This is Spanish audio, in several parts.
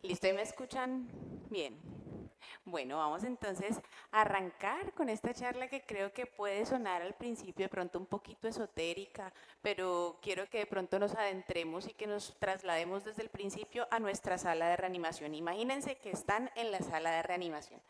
¿Listo? ¿Y me escuchan bien? Bueno, vamos entonces a arrancar con esta charla que creo que puede sonar al principio de pronto un poquito esotérica, pero quiero que de pronto nos adentremos y que nos traslademos desde el principio a nuestra sala de reanimación. Imagínense que están en la sala de reanimación.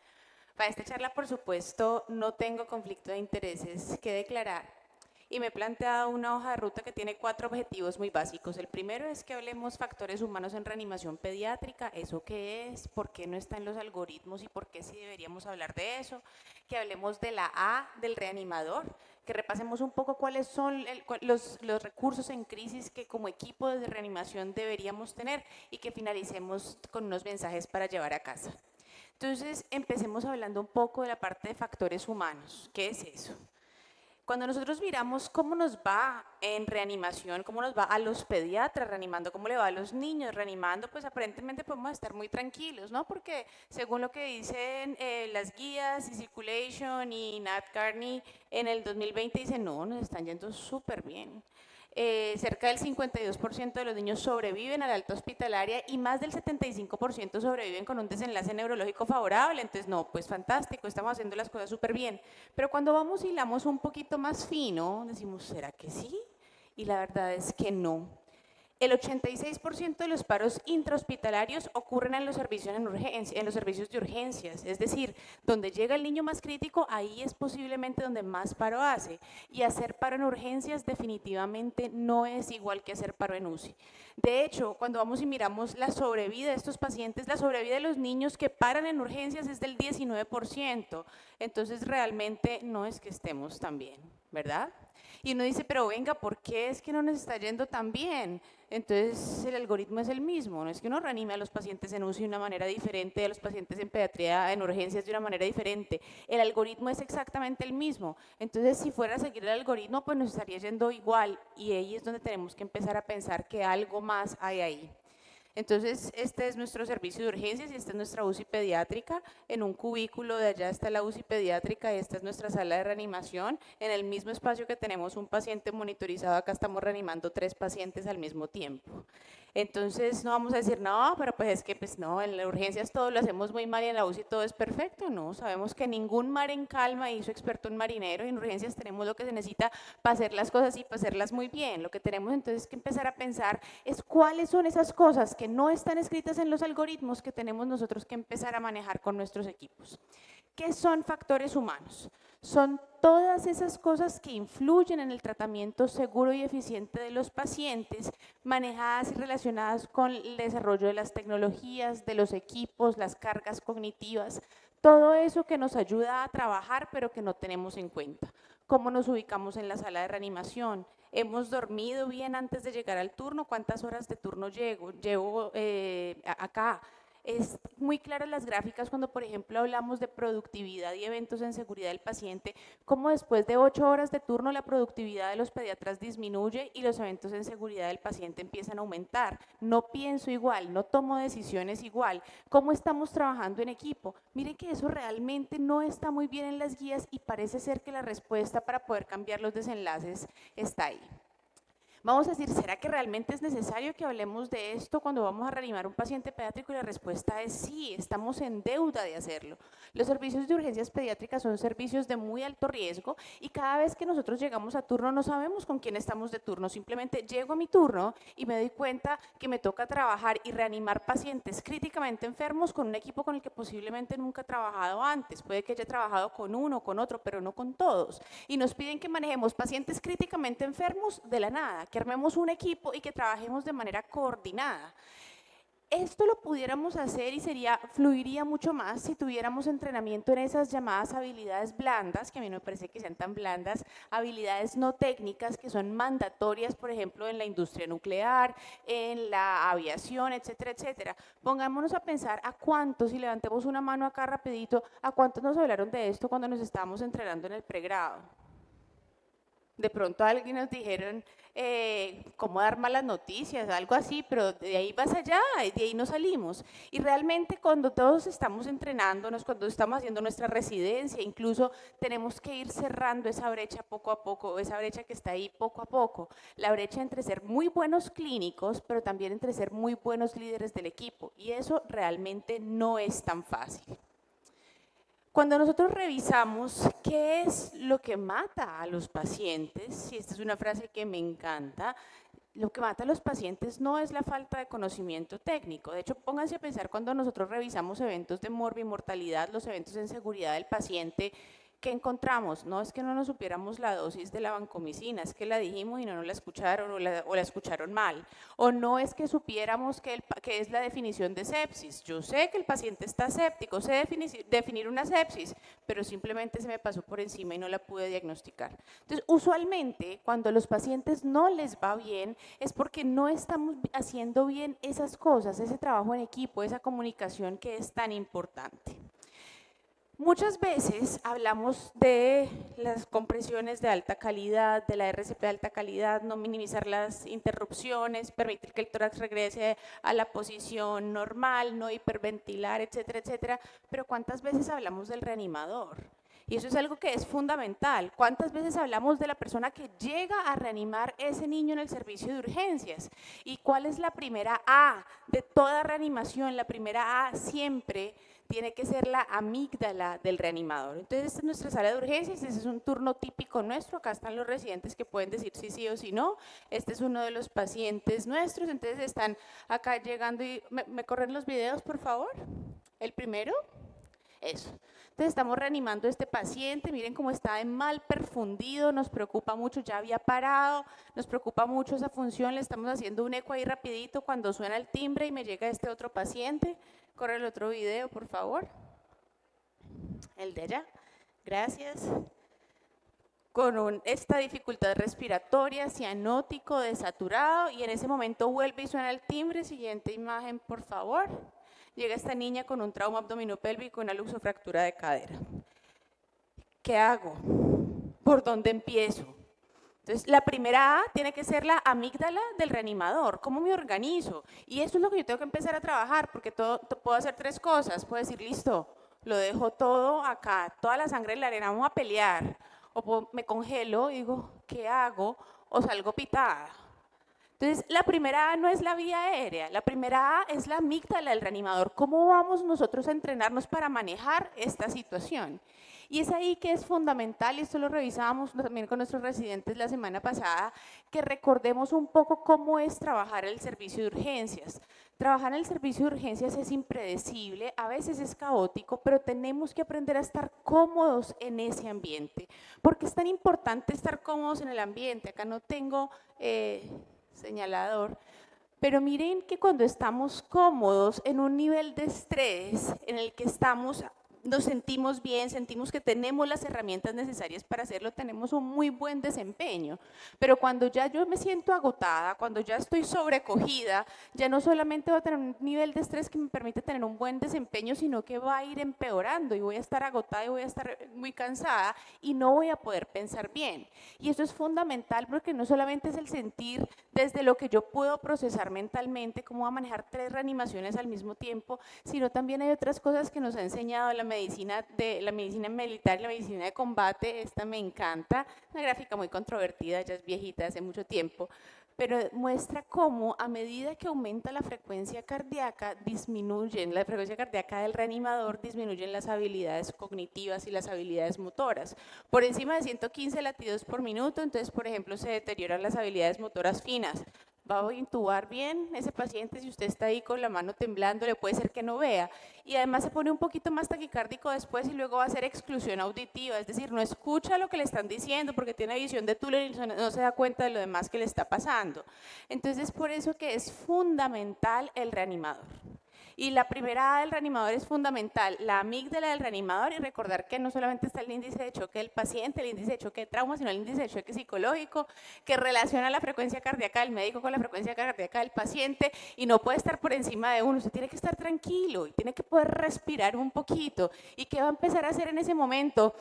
Para esta charla, por supuesto, no tengo conflicto de intereses que declarar y me he planteado una hoja de ruta que tiene 4 objetivos muy básicos. El primero es que hablemos factores humanos en reanimación pediátrica, ¿eso qué es? ¿Por qué no está en los algoritmos y por qué sí deberíamos hablar de eso? Que hablemos de la A del reanimador, que repasemos un poco cuáles son los recursos en crisis que como equipo de reanimación deberíamos tener y que finalicemos con unos mensajes para llevar a casa. Entonces, empecemos hablando un poco de la parte de factores humanos. ¿Qué es eso? Cuando nosotros miramos cómo nos va en reanimación, cómo nos va a los pediatras reanimando, cómo le va a los niños reanimando, pues aparentemente podemos estar muy tranquilos, ¿no? Porque según lo que dicen las guías y Circulation y Nat Carney en el 2020 dicen, no, nos están yendo súper bien. Cerca del 52% de los niños sobreviven a la alta hospitalaria y más del 75% sobreviven con un desenlace neurológico favorable. Entonces, no, pues fantástico, estamos haciendo las cosas súper bien. Pero cuando vamos y hilamos un poquito más fino, decimos, ¿será que sí? Y la verdad es que no. El 86% de los paros intrahospitalarios ocurren en los servicios en los servicios de urgencias, es decir, donde llega el niño más crítico, ahí es posiblemente donde más paro hace. Y hacer paro en urgencias definitivamente no es igual que hacer paro en UCI. De hecho, cuando vamos y miramos la sobrevida de estos pacientes, la sobrevida de los niños que paran en urgencias es del 19%. Entonces, realmente no es que estemos tan bien, ¿verdad? Y uno dice, pero venga, ¿por qué es que no nos está yendo tan bien? Entonces el algoritmo es el mismo, no es que uno reanime a los pacientes en UCI de una manera diferente, a los pacientes en pediatría, en urgencias de una manera diferente. El algoritmo es exactamente el mismo. Entonces si fuera a seguir el algoritmo, pues nos estaría yendo igual y ahí es donde tenemos que empezar a pensar que algo más hay ahí. Entonces, este es nuestro servicio de urgencias y esta es nuestra UCI pediátrica. En un cubículo de allá está la UCI pediátrica y esta es nuestra sala de reanimación. En el mismo espacio que tenemos un paciente monitorizado, acá estamos reanimando 3 pacientes al mismo tiempo. Entonces, no vamos a decir, no, pero pues es que pues no, en las urgencias todo lo hacemos muy mal y en la UCI todo es perfecto. No, sabemos que ningún mar en calma hizo experto un marinero y en urgencias tenemos lo que se necesita para hacer las cosas y para hacerlas muy bien. Lo que tenemos entonces que empezar a pensar es cuáles son esas cosas que no están escritas en los algoritmos que tenemos nosotros que empezar a manejar con nuestros equipos. ¿Qué son factores humanos? Son todas esas cosas que influyen en el tratamiento seguro y eficiente de los pacientes, manejadas y relacionadas con el desarrollo de las tecnologías, de los equipos, las cargas cognitivas, todo eso que nos ayuda a trabajar pero que no tenemos en cuenta. ¿Cómo nos ubicamos en la sala de reanimación? ¿Hemos dormido bien antes de llegar al turno? ¿Cuántas horas de turno llevo acá? Es muy claras las gráficas cuando, por ejemplo, hablamos de productividad y eventos en seguridad del paciente, cómo después de 8 horas de turno la productividad de los pediatras disminuye y los eventos en seguridad del paciente empiezan a aumentar. No pienso igual, no tomo decisiones igual. ¿Cómo estamos trabajando en equipo? Miren que eso realmente no está muy bien en las guías y parece ser que la respuesta para poder cambiar los desenlaces está ahí. Vamos a decir, ¿será que realmente es necesario que hablemos de esto cuando vamos a reanimar un paciente pediátrico? Y la respuesta es sí, estamos en deuda de hacerlo. Los servicios de urgencias pediátricas son servicios de muy alto riesgo y cada vez que nosotros llegamos a turno no sabemos con quién estamos de turno, simplemente llego a mi turno y me doy cuenta que me toca trabajar y reanimar pacientes críticamente enfermos con un equipo con el que posiblemente nunca he trabajado antes. Puede que haya trabajado con uno, con otro, pero no con todos. Y nos piden que manejemos pacientes críticamente enfermos de la nada, que armemos un equipo y que trabajemos de manera coordinada. Esto lo pudiéramos hacer y fluiría mucho más si tuviéramos entrenamiento en esas llamadas habilidades blandas, que a mí no me parece que sean tan blandas, habilidades no técnicas que son mandatorias, por ejemplo, en la industria nuclear, en la aviación, etcétera, etcétera. Pongámonos a pensar a cuántos, y levantemos una mano acá rapidito, a cuántos nos hablaron de esto cuando nos estábamos entrenando en el pregrado. De pronto alguien nos dijeron cómo dar malas noticias, algo así, pero de ahí vas allá, de ahí no salimos. Y realmente cuando todos estamos entrenándonos, cuando estamos haciendo nuestra residencia, incluso tenemos que ir cerrando esa brecha poco a poco, esa brecha que está ahí poco a poco, la brecha entre ser muy buenos clínicos, pero también entre ser muy buenos líderes del equipo. Y eso realmente no es tan fácil. Cuando nosotros revisamos qué es lo que mata a los pacientes, y esta es una frase que me encanta, lo que mata a los pacientes no es la falta de conocimiento técnico. De hecho, pónganse a pensar cuando nosotros revisamos eventos de mortalidad, los eventos en seguridad del paciente, ¿qué encontramos? No es que no nos supiéramos la dosis de la vancomicina, es que la dijimos y no nos la escucharon o la escucharon mal. O no es que supiéramos que es la definición de sepsis. Yo sé que el paciente está séptico, sé definir una sepsis, pero simplemente se me pasó por encima y no la pude diagnosticar. Entonces, usualmente, cuando a los pacientes no les va bien, es porque no estamos haciendo bien esas cosas, ese trabajo en equipo, esa comunicación que es tan importante. Muchas veces hablamos de las compresiones de alta calidad, de la RCP de alta calidad, no minimizar las interrupciones, permitir que el tórax regrese a la posición normal, no hiperventilar, etcétera, etcétera. Pero ¿cuántas veces hablamos del reanimador? Y eso es algo que es fundamental. ¿Cuántas veces hablamos de la persona que llega a reanimar ese niño en el servicio de urgencias? ¿Y cuál es la primera A de toda reanimación? La primera A siempre tiene que ser la amígdala del reanimador. Entonces, esta es nuestra sala de urgencias, ese es un turno típico nuestro, acá están los residentes que pueden decir si sí o si no, este es uno de los pacientes nuestros, entonces están acá llegando y, ¿me corren los videos, por favor? ¿El primero? Eso. Entonces estamos reanimando a este paciente, miren cómo está de mal perfundido, nos preocupa mucho, ya había parado, nos preocupa mucho esa función, le estamos haciendo un eco ahí rapidito cuando suena el timbre y me llega este otro paciente. Corre el otro video, por favor. El de allá. Gracias. Con esta dificultad respiratoria, cianótico, desaturado, y en ese momento vuelve y suena el timbre. Siguiente imagen, por favor. Llega esta niña con un trauma abdominopélvico y una luxofractura de cadera. ¿Qué hago? ¿Por dónde empiezo? Entonces, la primera A tiene que ser la amígdala del reanimador. ¿Cómo me organizo? Y eso es lo que yo tengo que empezar a trabajar, porque puedo hacer tres cosas. Puedo decir, listo, lo dejo todo acá, toda la sangre en la arena, vamos a pelear. O me congelo y digo, ¿qué hago? O salgo pitada. Entonces, la primera A no es la vía aérea, la primera A es la amígdala del reanimador. ¿Cómo vamos nosotros a entrenarnos para manejar esta situación? Y es ahí que es fundamental, y esto lo revisábamos también con nuestros residentes la semana pasada, que recordemos un poco cómo es trabajar el servicio de urgencias. Trabajar en el servicio de urgencias es impredecible, a veces es caótico, pero tenemos que aprender a estar cómodos en ese ambiente. ¿Por qué es tan importante estar cómodos en el ambiente? Acá no tengo señalador, pero miren que cuando estamos cómodos en un nivel de estrés en el que nos sentimos bien, sentimos que tenemos las herramientas necesarias para hacerlo, tenemos un muy buen desempeño. Pero cuando ya yo me siento agotada, cuando ya estoy sobrecogida, ya no solamente voy a tener un nivel de estrés que me permite tener un buen desempeño, sino que va a ir empeorando y voy a estar agotada y voy a estar muy cansada y no voy a poder pensar bien. Y eso es fundamental porque no solamente es el sentir desde lo que yo puedo procesar mentalmente, cómo voy a manejar 3 reanimaciones al mismo tiempo, sino también hay otras cosas que nos ha enseñado la medicina militar y la medicina de combate. Esta me encanta, una gráfica muy controvertida, ya es viejita, hace mucho tiempo, pero muestra cómo a medida que aumenta la frecuencia cardíaca, la frecuencia cardíaca del reanimador, disminuyen las habilidades cognitivas y las habilidades motoras. Por encima de 115 latidos por minuto, entonces, por ejemplo, se deterioran las habilidades motoras finas. ¿Va a intubar bien ese paciente? Si usted está ahí con la mano temblando, le puede ser que no vea. Y además se pone un poquito más taquicárdico después y luego va a hacer exclusión auditiva, es decir, no escucha lo que le están diciendo porque tiene visión de túnel y no se da cuenta de lo demás que le está pasando. Entonces, por eso que es fundamental el reanimador. Y la primera A del reanimador es fundamental, la amígdala del reanimador, y recordar que no solamente está el índice de choque del paciente, el índice de choque de trauma, sino el índice de choque psicológico, que relaciona la frecuencia cardíaca del médico con la frecuencia cardíaca del paciente, y no puede estar por encima de uno, usted tiene que estar tranquilo y tiene que poder respirar un poquito. ¿Y qué va a empezar a hacer en ese momento?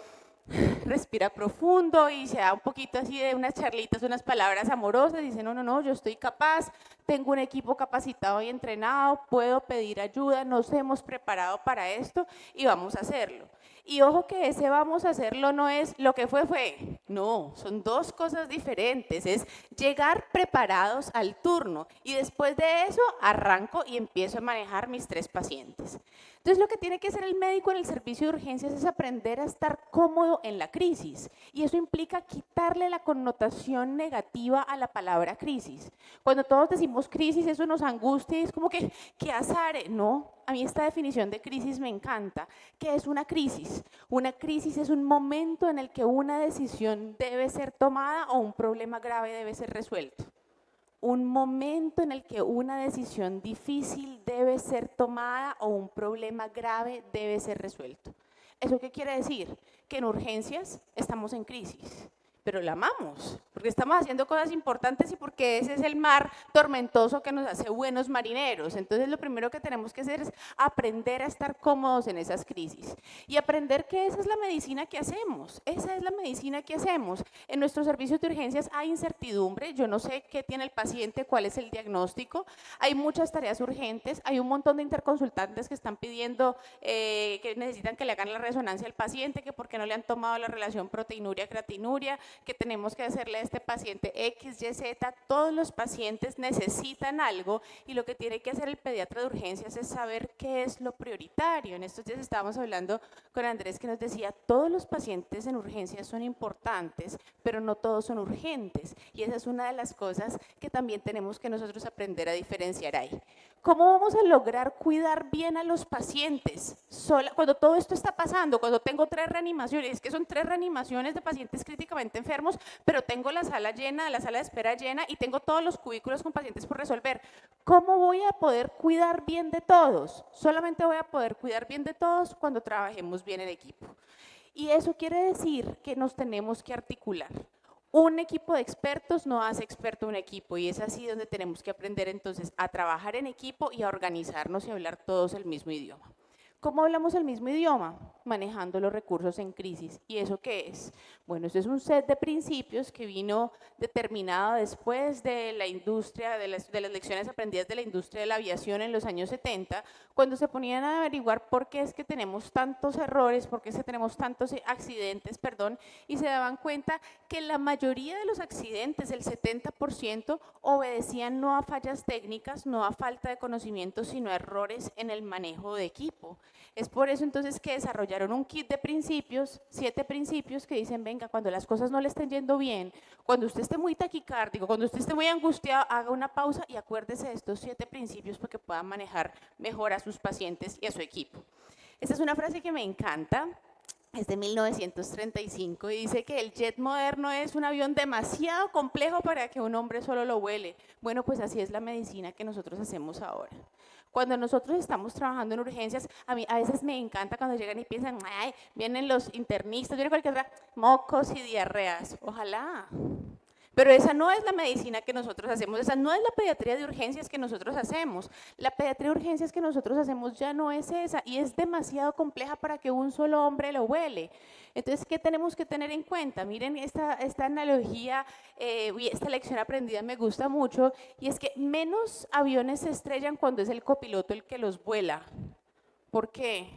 respira profundo y se da un poquito así de unas charlitas, unas palabras amorosas, dice, no, no, no, yo estoy capaz, tengo un equipo capacitado y entrenado, puedo pedir ayuda, nos hemos preparado para esto y vamos a hacerlo. Y ojo que ese vamos a hacerlo no es lo que fue, no, son dos cosas diferentes, es llegar preparados al turno y después de eso arranco y empiezo a manejar mis 3 pacientes. Entonces lo que tiene que hacer el médico en el servicio de urgencias es aprender a estar cómodo en la crisis y eso implica quitarle la connotación negativa a la palabra crisis. Cuando todos decimos crisis eso nos angustia y es como que, ¿qué azar? No, a mí esta definición de crisis me encanta. ¿Qué es una crisis? Una crisis es un momento en el que una decisión debe ser tomada o un problema grave debe ser resuelto. Un momento en el que una decisión difícil debe ser tomada o un problema grave debe ser resuelto. ¿Eso qué quiere decir? Que en urgencias estamos en crisis, pero la amamos, porque estamos haciendo cosas importantes y porque ese es el mar tormentoso que nos hace buenos marineros. Entonces lo primero que tenemos que hacer es aprender a estar cómodos en esas crisis y aprender que esa es la medicina que hacemos, esa es la medicina que hacemos. En nuestros servicios de urgencias hay incertidumbre, yo no sé qué tiene el paciente, cuál es el diagnóstico, hay muchas tareas urgentes, hay un montón de interconsultantes que están pidiendo que necesitan que le hagan la resonancia al paciente, que porque no le han tomado la relación proteinuria-creatinuria, que tenemos que hacerle a este paciente X, Y, Z, todos los pacientes necesitan algo y lo que tiene que hacer el pediatra de urgencias es saber qué es lo prioritario. En estos días estábamos hablando con Andrés que nos decía, todos los pacientes en urgencias son importantes, pero no todos son urgentes y esa es una de las cosas que también tenemos que nosotros aprender a diferenciar ahí. ¿Cómo vamos a lograr cuidar bien a los pacientes? Cuando todo esto está pasando, cuando tengo 3 reanimaciones, es que son 3 reanimaciones de pacientes críticamente enfermos, pero tengo la sala llena, la sala de espera llena y tengo todos los cubículos con pacientes por resolver. ¿Cómo voy a poder cuidar bien de todos? Solamente voy a poder cuidar bien de todos cuando trabajemos bien en equipo. Y eso quiere decir que nos tenemos que articular. Un equipo de expertos no hace experto un equipo y es así donde tenemos que aprender entonces a trabajar en equipo y a organizarnos y hablar todos el mismo idioma. ¿Cómo hablamos el mismo idioma? Manejando los recursos en crisis. ¿Y eso qué es? Bueno, esto es un set de principios que vino determinado después de la industria, de las lecciones aprendidas de la industria de la aviación en los años 70, cuando se ponían a averiguar por qué es que tenemos tantos errores, por qué es que tenemos tantos accidentes, y se daban cuenta que la mayoría de los accidentes, el 70%, obedecían no a fallas técnicas, no a falta de conocimiento, sino a errores en el manejo de equipo. Es por eso entonces que desarrollaron un kit de principios, 7 principios que dicen, venga, cuando las cosas no le estén yendo bien, cuando usted esté muy taquicárdico, cuando usted esté muy angustiado, haga una pausa y acuérdese de estos 7 principios para que pueda manejar mejor a sus pacientes y a su equipo. Esta es una frase que me encanta. Es de 1935 y dice que el jet moderno es un avión demasiado complejo para que un hombre solo lo vuele. Bueno, pues así es la medicina que nosotros hacemos ahora. Cuando nosotros estamos trabajando en urgencias, a mí a veces me encanta cuando llegan y piensan, ay, vienen los internistas, viene cualquier otra, mocos y diarreas. Ojalá. Pero esa no es la medicina que nosotros hacemos, esa no es la pediatría de urgencias que nosotros hacemos. La pediatría de urgencias que nosotros hacemos ya no es esa y es demasiado compleja para que un solo hombre lo huele. Entonces, ¿qué tenemos que tener en cuenta? Miren esta analogía y esta lección aprendida me gusta mucho y es que menos aviones se estrellan cuando es el copiloto el que los vuela. ¿Por qué?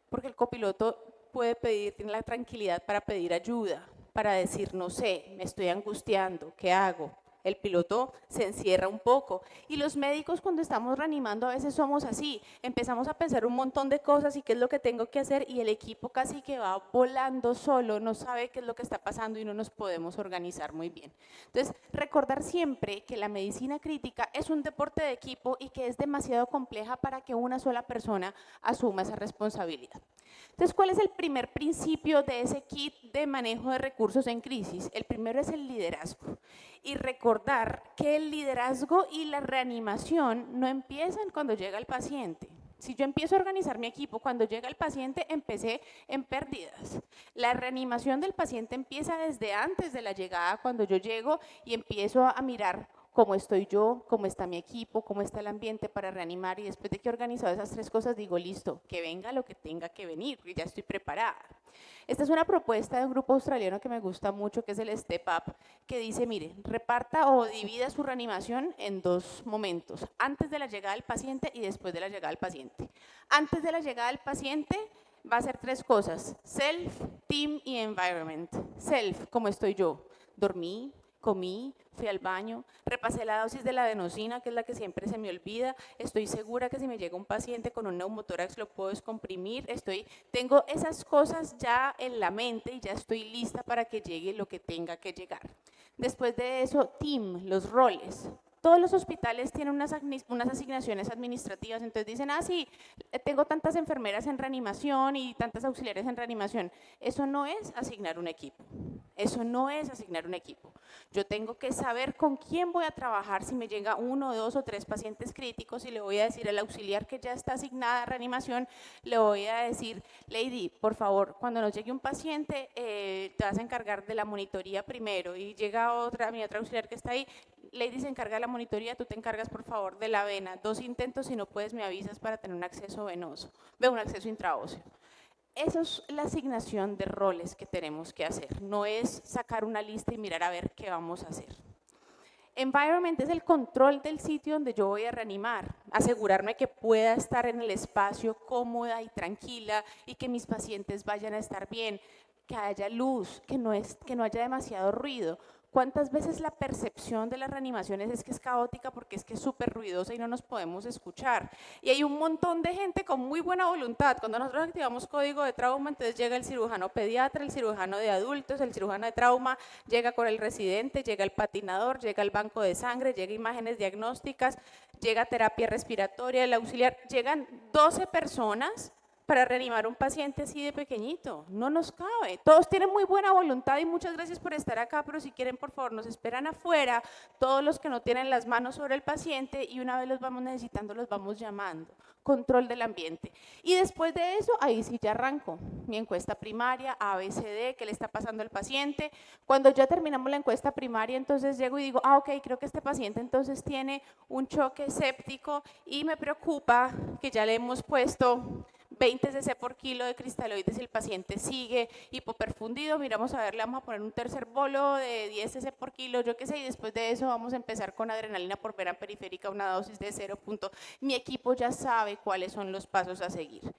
Porque el copiloto puede pedir, tiene la tranquilidad para pedir ayuda, para decir, no sé, me estoy angustiando, ¿qué hago? El piloto se encierra un poco y los médicos cuando estamos reanimando a veces somos así, empezamos a pensar un montón de cosas y qué es lo que tengo que hacer y el equipo casi que va volando solo, no sabe qué es lo que está pasando y no nos podemos organizar muy bien. Entonces, recordar siempre que la medicina crítica es un deporte de equipo y que es demasiado compleja para que una sola persona asuma esa responsabilidad. Entonces, ¿cuál es el primer principio de ese kit de manejo de recursos en crisis? El primero es el liderazgo. Y recordar que el liderazgo y la reanimación no empiezan cuando llega el paciente. Si yo empiezo a organizar mi equipo, cuando llega el paciente, empecé en pérdidas. La reanimación del paciente empieza desde antes de la llegada, cuando yo llego y empiezo a mirar cómo estoy yo, cómo está mi equipo, cómo está el ambiente para reanimar, y después de que he organizado esas 3 cosas digo, listo, que venga lo que tenga que venir, porque ya estoy preparada. Esta es una propuesta de un grupo australiano que me gusta mucho, que es el Step Up, que dice, mire, reparta o divida su reanimación en 2 momentos, antes de la llegada del paciente y después de la llegada del paciente. Antes de la llegada del paciente va a ser 3 cosas, self, team y environment. Self, como estoy yo, dormí, comí, fui al baño, repasé la dosis de la adenosina, que es la que siempre se me olvida, estoy segura que si me llega un paciente con un neumotórax lo puedo descomprimir, tengo esas cosas ya en la mente y ya estoy lista para que llegue lo que tenga que llegar. Después de eso, team, los roles. Todos los hospitales tienen unas asignaciones administrativas, entonces dicen, sí, tengo tantas enfermeras en reanimación y tantas auxiliares en reanimación. Eso no es asignar un equipo, eso no es asignar un equipo. Yo tengo que saber con quién voy a trabajar si me llega 1, 2 o 3 pacientes críticos y le voy a decir al auxiliar que ya está asignada a reanimación, le voy a decir, Lady, por favor, cuando nos llegue un paciente, te vas a encargar de la monitoría primero y llega mi otra auxiliar que está ahí, Lady se encarga de la monitoría, tú te encargas por favor de la vena, 2 intentos, si no puedes me avisas para tener un acceso venoso, un acceso intraóseo. Esa es la asignación de roles que tenemos que hacer, no es sacar una lista y mirar a ver qué vamos a hacer. Environment es el control del sitio donde yo voy a reanimar, asegurarme que pueda estar en el espacio cómoda y tranquila y que mis pacientes vayan a estar bien, que haya luz, que no haya demasiado ruido. ¿Cuántas veces la percepción de las reanimaciones es que es caótica porque es que es súper ruidosa y no nos podemos escuchar? Y hay un montón de gente con muy buena voluntad. Cuando nosotros activamos código de trauma, entonces llega el cirujano pediatra, el cirujano de adultos, el cirujano de trauma, llega con el residente, llega el patinador, llega el banco de sangre, llega imágenes diagnósticas, llega terapia respiratoria, el auxiliar, llegan 12 personas para reanimar un paciente así de pequeñito, no nos cabe. Todos tienen muy buena voluntad y muchas gracias por estar acá, pero si quieren, por favor, nos esperan afuera, todos los que no tienen las manos sobre el paciente y una vez los vamos necesitando, los vamos llamando. Control del ambiente. Y después de eso, ahí sí ya arranco mi encuesta primaria, ABCD, qué le está pasando al paciente. Cuando ya terminamos la encuesta primaria, entonces llego y digo, ok, creo que este paciente entonces tiene un choque séptico y me preocupa que ya le hemos puesto 20 cc por kilo de cristaloides y el paciente sigue hipoperfundido, miramos a ver, le vamos a poner un tercer bolo de 10 cc por kilo, yo qué sé, y después de eso vamos a empezar con adrenalina por vena periférica, una dosis de 0. Mi equipo ya sabe cuáles son los pasos a seguir.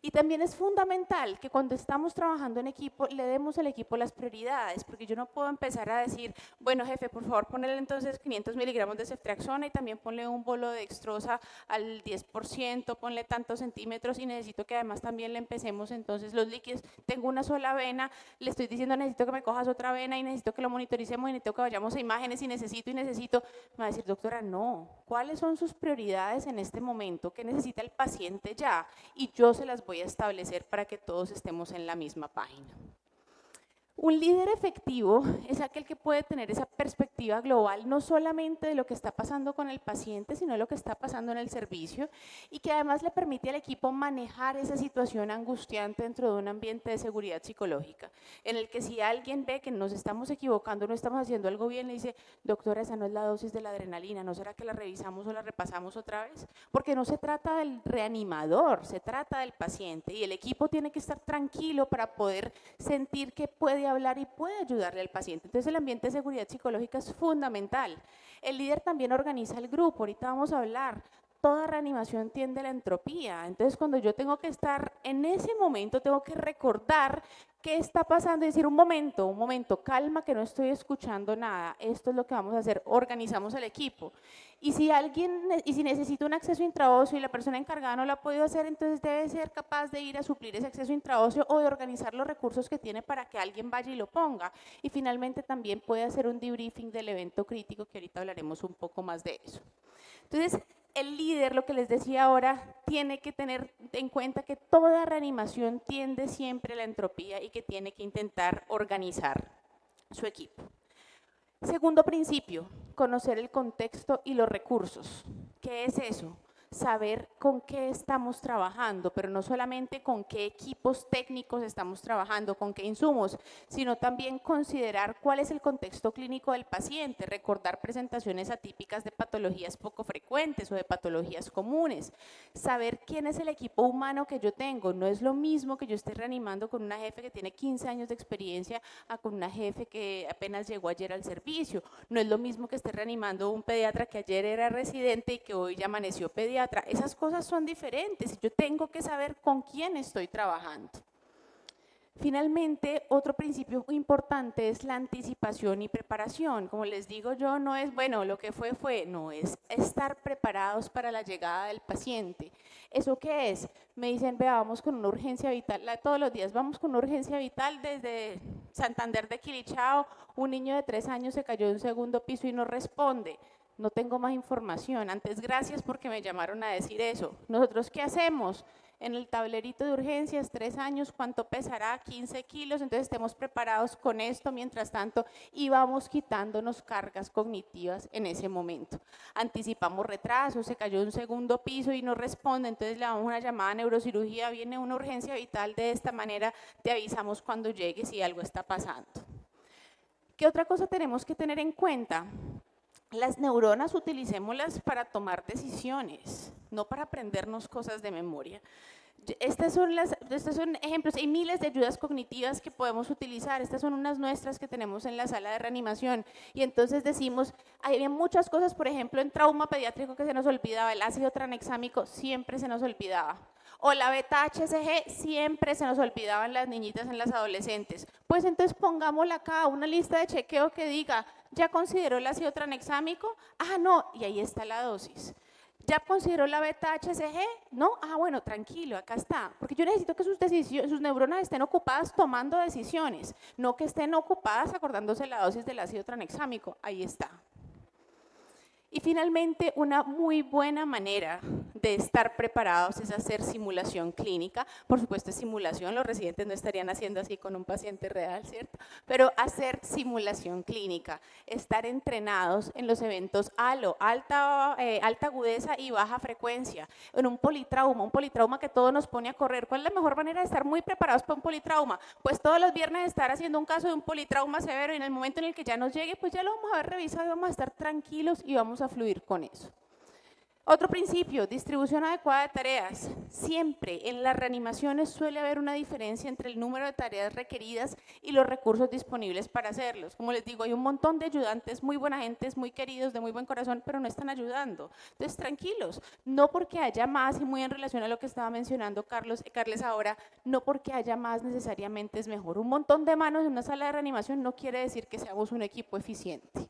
Y también es fundamental que cuando estamos trabajando en equipo, le demos al equipo las prioridades, porque yo no puedo empezar a decir, bueno jefe, por favor ponle entonces 500 miligramos de ceftriaxona y también ponle un bolo de dextrosa al 10%, ponle tantos centímetros y necesito que además también le empecemos entonces los líquidos. Tengo una sola vena, le estoy diciendo necesito que me cojas otra vena y necesito que lo monitoricemos y necesito que vayamos a imágenes y necesito. Me va a decir, doctora, no, ¿cuáles son sus prioridades en este momento? ¿Qué necesita el paciente ya? Y yo se las voy a establecer para que todos estemos en la misma página. Un líder efectivo es aquel que puede tener esa perspectiva global, no solamente de lo que está pasando con el paciente, sino de lo que está pasando en el servicio y que además le permite al equipo manejar esa situación angustiante dentro de un ambiente de seguridad psicológica, en el que si alguien ve que nos estamos equivocando, no estamos haciendo algo bien, le dice, doctora, esa no es la dosis de la adrenalina, ¿no será que la revisamos o la repasamos otra vez? Porque no se trata del reanimador, se trata del paciente y el equipo tiene que estar tranquilo para poder sentir que puede hablar y puede ayudarle al paciente. Entonces el ambiente de seguridad psicológica es fundamental. El líder también organiza el grupo, ahorita vamos a hablar. Toda reanimación tiende a la entropía, entonces cuando yo tengo que estar en ese momento, tengo que recordar qué está pasando y decir un momento, calma que no estoy escuchando nada, esto es lo que vamos a hacer, organizamos el equipo. Y si necesito un acceso intraóseo y la persona encargada no lo ha podido hacer, entonces debe ser capaz de ir a suplir ese acceso intraóseo o de organizar los recursos que tiene para que alguien vaya y lo ponga. Y finalmente también puede hacer un debriefing del evento crítico, que ahorita hablaremos un poco más de eso. Entonces, el líder, lo que les decía ahora, tiene que tener en cuenta que toda reanimación tiende siempre a la entropía y que tiene que intentar organizar su equipo. Segundo principio, conocer el contexto y los recursos. ¿Qué es eso? saber con qué estamos trabajando, pero no solamente con qué equipos técnicos estamos trabajando, con qué insumos, sino también considerar cuál es el contexto clínico del paciente, recordar presentaciones atípicas de patologías poco frecuentes o de patologías comunes, saber quién es el equipo humano que yo tengo. No es lo mismo que yo esté reanimando con una jefe que tiene 15 años de experiencia a con una jefe que apenas llegó ayer al servicio. No es lo mismo que esté reanimando un pediatra que ayer era residente y que hoy ya amaneció pediatra. Esas cosas son diferentes y yo tengo que saber con quién estoy trabajando. Finalmente, otro principio importante es la anticipación y preparación. Como les digo yo, no es, bueno, lo que fue, no, es estar preparados para la llegada del paciente. ¿Eso qué es? Me dicen, vea, vamos con una urgencia vital, todos los días vamos con una urgencia vital desde Santander de Quilichao, un niño de 3 años se cayó de un segundo piso y no responde. No tengo más información. Antes, gracias porque me llamaron a decir eso. ¿Nosotros qué hacemos? En el tablerito de urgencias, 3 años, ¿cuánto pesará? 15 kilos, entonces estemos preparados con esto mientras tanto y vamos quitándonos cargas cognitivas en ese momento. Anticipamos retrasos, se cayó de un segundo piso y no responde, entonces le damos una llamada a neurocirugía, viene una urgencia vital de esta manera, te avisamos cuando llegue si algo está pasando. ¿Qué otra cosa tenemos que tener en cuenta? Las neuronas utilicémoslas para tomar decisiones, no para aprendernos cosas de memoria. Estos son ejemplos, hay miles de ayudas cognitivas que podemos utilizar, estas son unas nuestras que tenemos en la sala de reanimación y entonces decimos, hay muchas cosas, por ejemplo en trauma pediátrico que se nos olvidaba, el ácido tranexámico siempre se nos olvidaba, o la beta-HCG siempre se nos olvidaban las niñitas en las adolescentes, pues entonces pongámosla acá, una lista de chequeo que diga, ¿ya consideró el ácido tranexámico? Ah, no, y ahí está la dosis. ¿Ya consideró la beta-HCG? ¿No? Ah, bueno, tranquilo, acá está. Porque yo necesito que sus neuronas estén ocupadas tomando decisiones, no que estén ocupadas acordándose la dosis del ácido tranexámico. Ahí está. Y finalmente, una muy buena manera de estar preparados es hacer simulación clínica. Por supuesto, es simulación, los residentes no estarían haciendo así con un paciente real, ¿cierto? Pero hacer simulación clínica, estar entrenados en los eventos ALO, alta agudeza y baja frecuencia, en un politrauma que todo nos pone a correr. ¿Cuál es la mejor manera de estar muy preparados para un politrauma? Pues todos los viernes estar haciendo un caso de un politrauma severo y en el momento en el que ya nos llegue, pues ya lo vamos a haber revisado y vamos a estar tranquilos y vamos a fluir con eso. Otro principio, distribución adecuada de tareas. Siempre en las reanimaciones suele haber una diferencia entre el número de tareas requeridas y los recursos disponibles para hacerlos. Como les digo, hay un montón de ayudantes, muy buena gente, muy queridos, de muy buen corazón, pero no están ayudando. Entonces, tranquilos, no porque haya más, y muy en relación a lo que estaba mencionando Carles ahora, no porque haya más necesariamente es mejor. Un montón de manos en una sala de reanimación no quiere decir que seamos un equipo eficiente.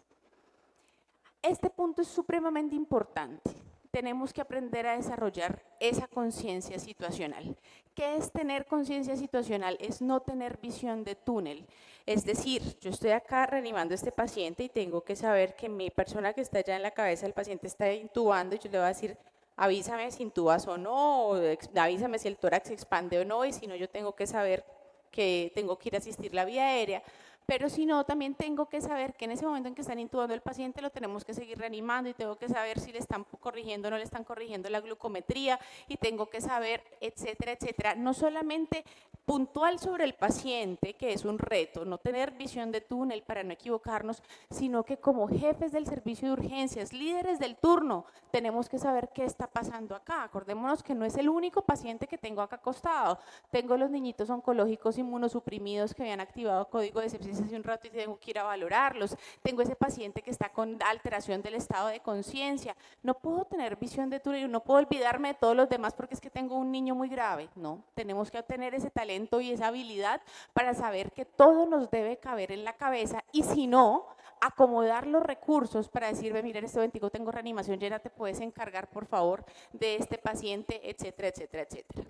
Este punto es supremamente importante. Tenemos que aprender a desarrollar esa conciencia situacional. ¿Qué es tener conciencia situacional? Es no tener visión de túnel. Es decir, yo estoy acá reanimando a este paciente y tengo que saber que mi persona que está allá en la cabeza del paciente está intubando y yo le voy a decir, avísame si intubas o no, o avísame si el tórax se expande o no, y si no yo tengo que saber que tengo que ir a asistir la vía aérea. Pero si no, también tengo que saber que en ese momento en que están intubando el paciente lo tenemos que seguir reanimando y tengo que saber si le están corrigiendo o no le están corrigiendo la glucometría y tengo que saber, etcétera, etcétera. No solamente puntual sobre el paciente, que es un reto, no tener visión de túnel para no equivocarnos, sino que como jefes del servicio de urgencias, líderes del turno, tenemos que saber qué está pasando acá. Acordémonos que no es el único paciente que tengo acá acostado. Tengo los niñitos oncológicos inmunosuprimidos que habían activado código de sepsis hace un rato y tengo que ir a valorarlos. Tengo ese paciente que está con alteración del estado de conciencia. No puedo tener visión de túnel, no puedo olvidarme de todos los demás porque es que tengo un niño muy grave. No, tenemos que tener ese talento y esa habilidad para saber que todo nos debe caber en la cabeza y si no, acomodar los recursos para decirme, mira, en este momento tengo reanimación llena, te puedes encargar por favor de este paciente, etcétera, etcétera, etcétera.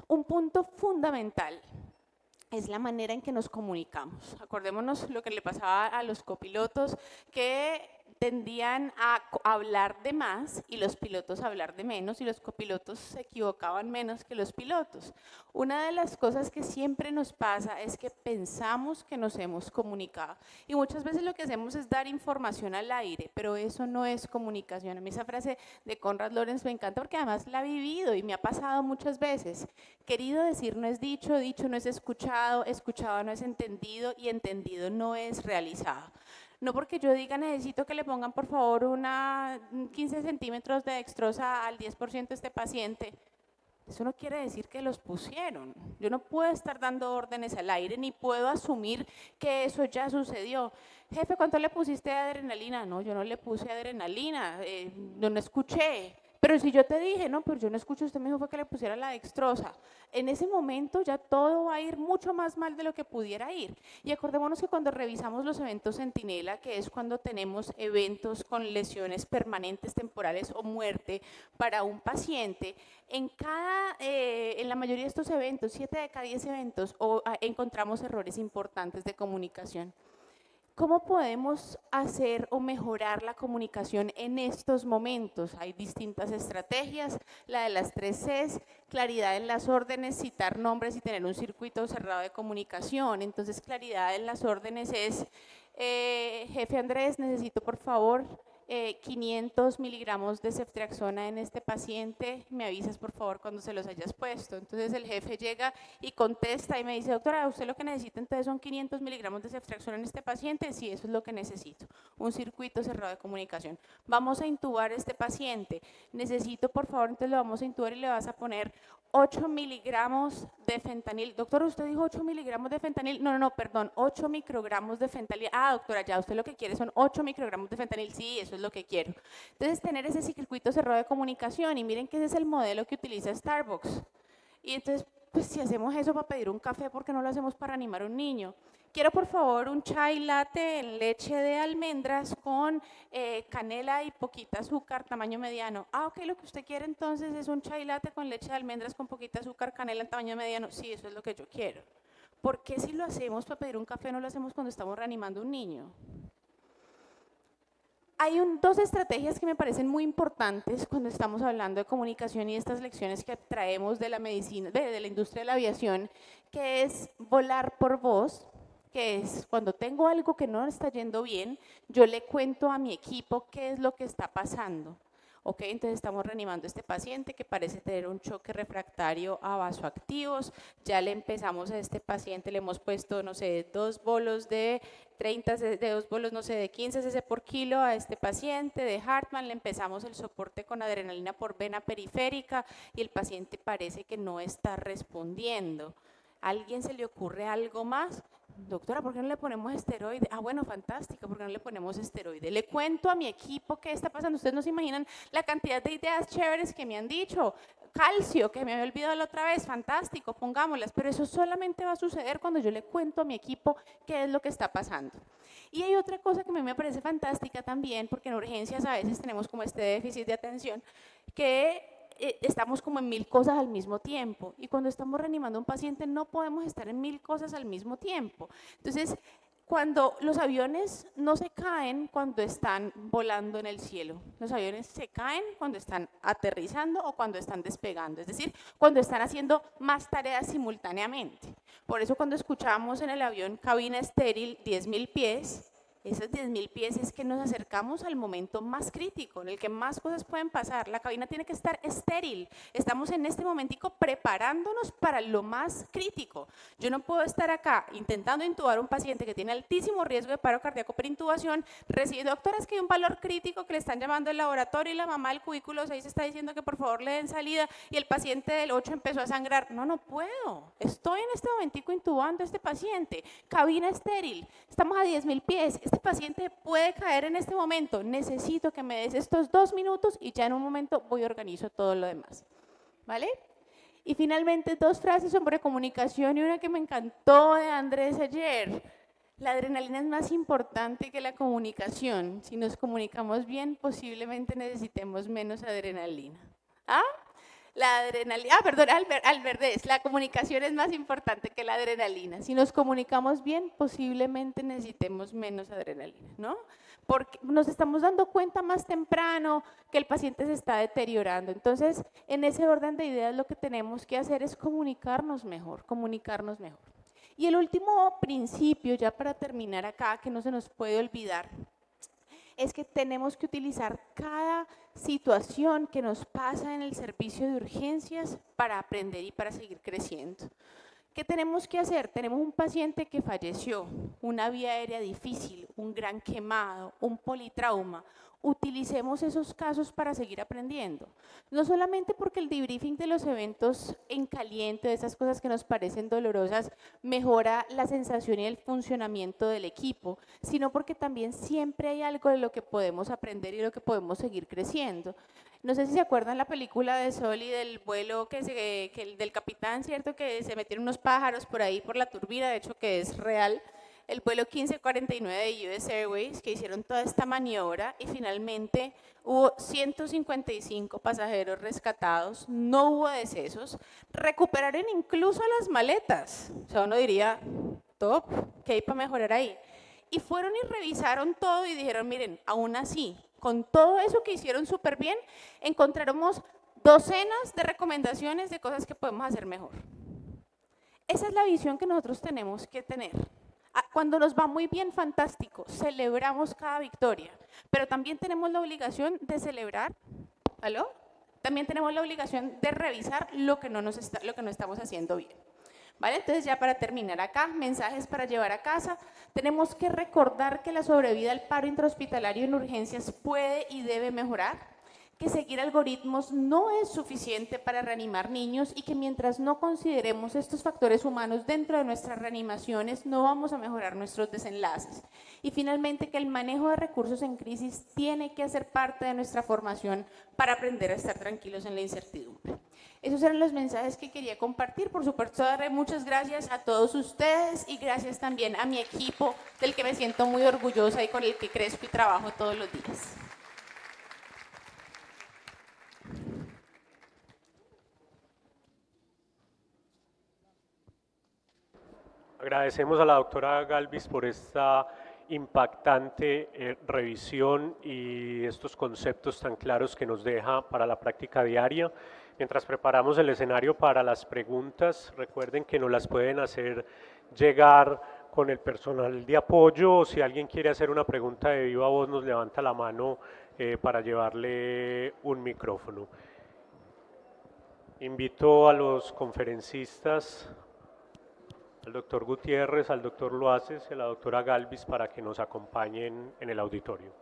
Un punto fundamental es la manera en que nos comunicamos. Acordémonos lo que le pasaba a los copilotos, que tendían a hablar de más y los pilotos a hablar de menos y los copilotos se equivocaban menos que los pilotos. Una de las cosas que siempre nos pasa es que pensamos que nos hemos comunicado y muchas veces lo que hacemos es dar información al aire, pero eso no es comunicación. A mí esa frase de Conrad Lorenz me encanta porque además la he vivido y me ha pasado muchas veces. Querido decir no es dicho, dicho no es escuchado, escuchado no es entendido y entendido no es realizado. No porque yo diga necesito que le pongan por favor 15 centímetros de dextrosa al 10% de este paciente. Eso no quiere decir que los pusieron. Yo no puedo estar dando órdenes al aire ni puedo asumir que eso ya sucedió. Jefe, ¿cuánto le pusiste de adrenalina? No, yo no le puse adrenalina, no escuché. Pero si yo te dije, no, pero yo no escucho, usted me dijo fue que le pusiera la dextrosa. En ese momento ya todo va a ir mucho más mal de lo que pudiera ir. Y acordémonos que cuando revisamos los eventos centinela, que es cuando tenemos eventos con lesiones permanentes, temporales o muerte para un paciente, en la mayoría de estos eventos, 7 de cada 10 eventos, encontramos errores importantes de comunicación. ¿Cómo podemos hacer o mejorar la comunicación en estos momentos? Hay distintas estrategias, la de las 3 Cs, claridad en las órdenes, citar nombres y tener un circuito cerrado de comunicación. Entonces, claridad en las órdenes es, jefe Andrés, necesito por favor 500 miligramos de ceftriaxona en este paciente, me avisas por favor cuando se los hayas puesto. Entonces el jefe llega y contesta y me dice, doctora, ¿usted lo que necesita entonces son 500 miligramos de ceftriaxona en este paciente? Sí, eso es lo que necesito, un circuito cerrado de comunicación. Vamos a intubar a este paciente, necesito por favor, entonces lo vamos a intubar y le vas a poner 8 miligramos de fentanil. Doctora, ¿usted dijo 8 miligramos de fentanil? No, perdón, 8 microgramos de fentanil. Ah, doctora, ya usted lo que quiere son 8 microgramos de fentanil. Sí, eso es lo que quiero. Entonces, tener ese circuito cerrado de comunicación y miren que ese es el modelo que utiliza Starbucks. Y entonces, pues si hacemos eso para pedir un café, ¿por qué no lo hacemos para animar a un niño? Quiero por favor un chai latte en leche de almendras con canela y poquita azúcar, tamaño mediano. Ah, ok, lo que usted quiere entonces es un chai latte con leche de almendras con poquita azúcar, canela en tamaño mediano. Sí, eso es lo que yo quiero. ¿Por qué si lo hacemos para pedir un café no lo hacemos cuando estamos reanimando a un niño? Hay dos estrategias que me parecen muy importantes cuando estamos hablando de comunicación y estas lecciones que traemos de la medicina, de la industria de la aviación, que es volar por voz, que es cuando tengo algo que no está yendo bien, yo le cuento a mi equipo qué es lo que está pasando. Ok, entonces estamos reanimando a este paciente que parece tener un choque refractario a vasoactivos. Ya le empezamos a este paciente, le hemos puesto, no sé, 2 bolos de 30, de 2 bolos, no sé, de 15 cc por kilo a este paciente de Hartmann. Le empezamos el soporte con adrenalina por vena periférica y el paciente parece que no está respondiendo. ¿A alguien se le ocurre algo más? Doctora, ¿por qué no le ponemos esteroide? Ah, bueno, fantástico, ¿por qué no le ponemos esteroide? Le cuento a mi equipo qué está pasando. Ustedes no se imaginan la cantidad de ideas chéveres que me han dicho. Calcio, que me había olvidado la otra vez, fantástico, pongámoslas. Pero eso solamente va a suceder cuando yo le cuento a mi equipo qué es lo que está pasando. Y hay otra cosa que a mí me parece fantástica también, porque en urgencias a veces tenemos como este déficit de atención, que estamos como en 1000 cosas al mismo tiempo y cuando estamos reanimando a un paciente no podemos estar en 1000 cosas al mismo tiempo. Entonces, cuando los aviones no se caen cuando están volando en el cielo, los aviones se caen cuando están aterrizando o cuando están despegando, es decir, cuando están haciendo más tareas simultáneamente. Por eso cuando escuchamos en el avión cabina estéril 10.000 pies, esos 10.000 pies es que nos acercamos al momento más crítico, en el que más cosas pueden pasar. La cabina tiene que estar estéril. Estamos en este momentico preparándonos para lo más crítico. Yo no puedo estar acá intentando intubar a un paciente que tiene altísimo riesgo de paro cardíaco por intubación, recibe, doctora, es que hay un valor crítico que le están llamando el laboratorio y la mamá del cubículo 6 está diciendo que por favor le den salida y el paciente del 8 empezó a sangrar. No puedo. Estoy en este momentico intubando a este paciente. Cabina estéril. Estamos a 10.000 pies. Este paciente puede caer en este momento, necesito que me des estos 2 minutos y ya en un momento voy y organizo todo lo demás, ¿vale? Y finalmente 2 frases sobre comunicación y una que me encantó de Andrés ayer. La adrenalina es más importante que la comunicación. Si nos comunicamos bien, posiblemente necesitemos menos adrenalina. ¿Ah? La adrenalina, perdón, Albert, la comunicación es más importante que la adrenalina. Si nos comunicamos bien, posiblemente necesitemos menos adrenalina, ¿no? Porque nos estamos dando cuenta más temprano que el paciente se está deteriorando. Entonces, en ese orden de ideas, lo que tenemos que hacer es comunicarnos mejor, comunicarnos mejor. Y el último principio, ya para terminar acá, que no se nos puede olvidar, es que tenemos que utilizar cada situación que nos pasa en el servicio de urgencias para aprender y para seguir creciendo. ¿Qué tenemos que hacer? Tenemos un paciente que falleció, una vía aérea difícil, un gran quemado, un politrauma. Utilicemos esos casos para seguir aprendiendo. No solamente porque el debriefing de los eventos en caliente, de esas cosas que nos parecen dolorosas, mejora la sensación y el funcionamiento del equipo, sino porque también siempre hay algo de lo que podemos aprender y de lo que podemos seguir creciendo. No sé si se acuerdan la película de Sol y del vuelo del capitán, ¿cierto? Que se metieron unos pájaros por ahí por la turbina, de hecho que es real. El vuelo 1549 de US Airways, que hicieron toda esta maniobra y finalmente hubo 155 pasajeros rescatados, no hubo decesos, recuperaron incluso las maletas. O sea, uno diría, top, ¿qué hay para mejorar ahí? Y fueron y revisaron todo y dijeron, miren, aún así, con todo eso que hicieron súper bien, encontramos docenas de recomendaciones de cosas que podemos hacer mejor. Esa es la visión que nosotros tenemos que tener. Cuando nos va muy bien, fantástico, celebramos cada victoria, pero también tenemos la obligación de celebrar, ¿aló? También tenemos la obligación de revisar lo que no estamos haciendo bien. ¿Vale? Entonces ya para terminar acá, mensajes para llevar a casa, tenemos que recordar que la sobrevida al paro intrahospitalario en urgencias puede y debe mejorar, que seguir algoritmos no es suficiente para reanimar niños y que mientras no consideremos estos factores humanos dentro de nuestras reanimaciones no vamos a mejorar nuestros desenlaces. Y finalmente que el manejo de recursos en crisis tiene que hacer parte de nuestra formación para aprender a estar tranquilos en la incertidumbre. Esos eran los mensajes que quería compartir. Por supuesto, darle muchas gracias a todos ustedes y gracias también a mi equipo, del que me siento muy orgullosa y con el que crezco y trabajo todos los días. Agradecemos a la doctora Galvis por esta impactante revisión y estos conceptos tan claros que nos deja para la práctica diaria. Mientras preparamos el escenario para las preguntas, recuerden que nos las pueden hacer llegar con el personal de apoyo o si alguien quiere hacer una pregunta de viva voz nos levanta la mano para llevarle un micrófono. Invito a los conferencistas, al doctor Gutiérrez, al doctor Loaces y a la doctora Galvis para que nos acompañen en el auditorio.